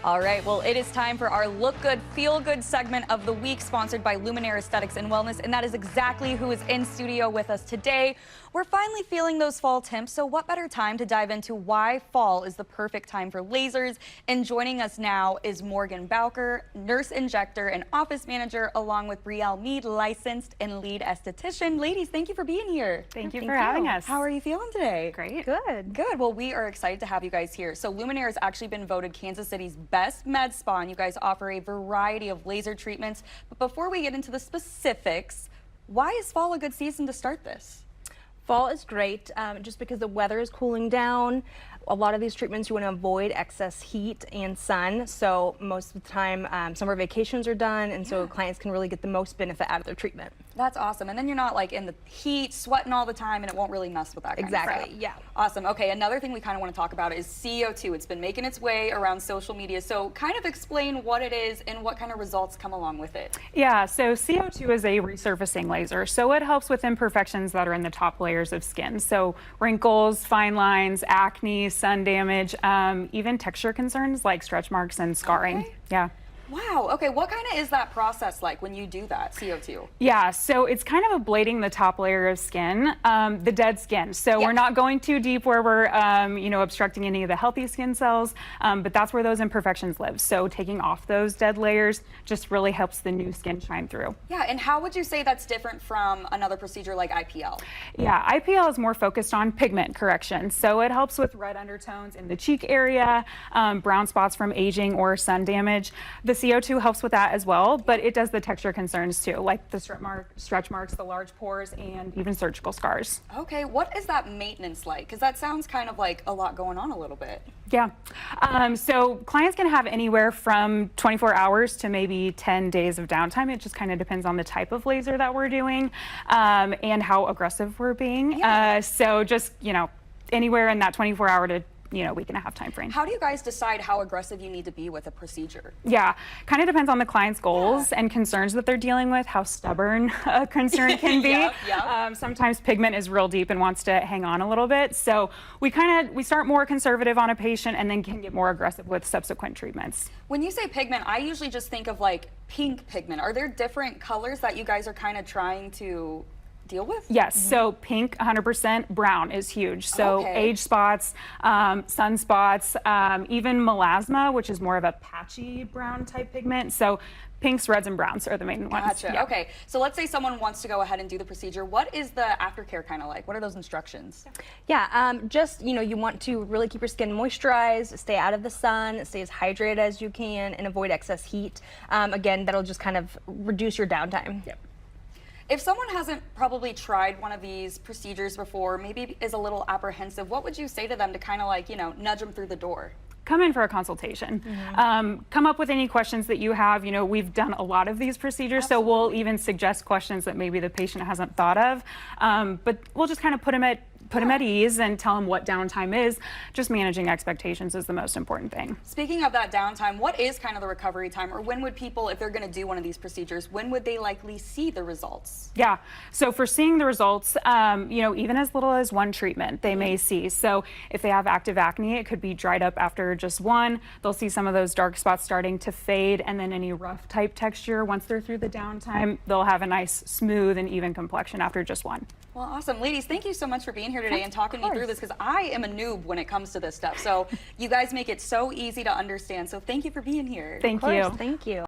All right, well, it is time for our Look Good, Feel Good segment of the week, sponsored by Luminare Aesthetics and Wellness, and that is exactly who is in studio with us today. We're finally feeling those fall temps, so what better time to dive into why fall is the perfect time for lasers? And joining us now is Morgan Bowker, nurse injector and office manager, along with Brielle Mead, licensed and lead esthetician. Ladies, thank you for being here. Thank you for having us. How are you feeling today? Great. Good. Good. Well, we are excited to have you guys here. So Luminare has actually been voted Kansas City's best med spa, and you guys offer a variety of laser treatments. But before we get into the specifics, why is fall a good season to start this? Fall is great just because the weather is cooling down. A lot of these treatments you want to avoid excess heat and sun, so most of the time summer vacations are done, and so clients can really get the most benefit out of their treatment. That's awesome. And then you're not like in the heat, sweating all the time, and it won't really mess with that kind of Exactly, crap. yeah. Awesome. Okay, another thing we kind of want to talk about is CO2. It's been making its way around social media, so kind of explain what it is and what kind of results come along with it. Yeah, so CO2 is a resurfacing laser, so it helps with imperfections that are in the top layers of skin. So wrinkles, fine lines, acne, sun damage, even texture concerns like stretch marks and scarring. Okay. Yeah. Wow. Okay, what kind of is that process like when you do that, CO2? Yeah, so it's kind of ablating the top layer of skin, the dead skin. So we're not going too deep where we're, obstructing any of the healthy skin cells, but that's where those imperfections live. So taking off those dead layers just really helps the new skin shine through. Yeah, and how would you say that's different from another procedure like IPL? Yeah, IPL is more focused on pigment correction. So it helps with red undertones in the cheek area, brown spots from aging or sun damage. The CO2 helps with that as well, but it does the texture concerns too, like the stretch marks, the large pores, and even surgical scars. Okay, what is that maintenance like? Because that sounds kind of like a lot going on a little bit. Yeah, so clients can have anywhere from 24 hours to maybe 10 days of downtime. It just kind of depends on the type of laser that we're doing and how aggressive we're being. So just, anywhere in that 24-hour to week and a half time frame. How do you guys decide how aggressive you need to be with a procedure? Yeah, kind of depends on the client's goals and concerns that they're dealing with, how stubborn a concern can be. Sometimes pigment is real deep and wants to hang on a little bit. So we start more conservative on a patient and then can get more aggressive with subsequent treatments. When you say pigment, I usually just think of like pink pigment. Are there different colors that you guys are kind of trying to deal with? Yes, so pink 100%, brown is huge. So age spots, sunspots, even melasma, which is more of a patchy brown type pigment. So pinks, reds, and browns are the main ones. Gotcha. Yeah. Okay, so let's say someone wants to go ahead and do the procedure. What is the aftercare kind of like? What are those instructions? Yeah, you want to really keep your skin moisturized, stay out of the sun, stay as hydrated as you can, and avoid excess heat. Again, that'll just kind of reduce your downtime. Yep. If someone hasn't probably tried one of these procedures before, maybe is a little apprehensive, what would you say to them to kind of like, nudge them through the door? Come in for a consultation. Come up with any questions that you have. We've done a lot of these procedures, so we'll even suggest questions that maybe the patient hasn't thought of. But we'll just kind of put them at ease and tell them what downtime is. Just managing expectations is the most important thing. Speaking of that downtime, what is kind of the recovery time, or when would people, if they're going to do one of these procedures, when would they likely see the results? Yeah, so for seeing the results, even as little as one treatment they may see. So if they have active acne, it could be dried up after just one. They'll see some of those dark spots starting to fade, and then any rough type texture, once they're through the downtime, they'll have a nice smooth and even complexion after just one. Well, awesome. Ladies, thank you so much for being here today and talking me through this, because I am a noob when it comes to this stuff. So you guys make it so easy to understand. So thank you for being here. Thank you. Thank you.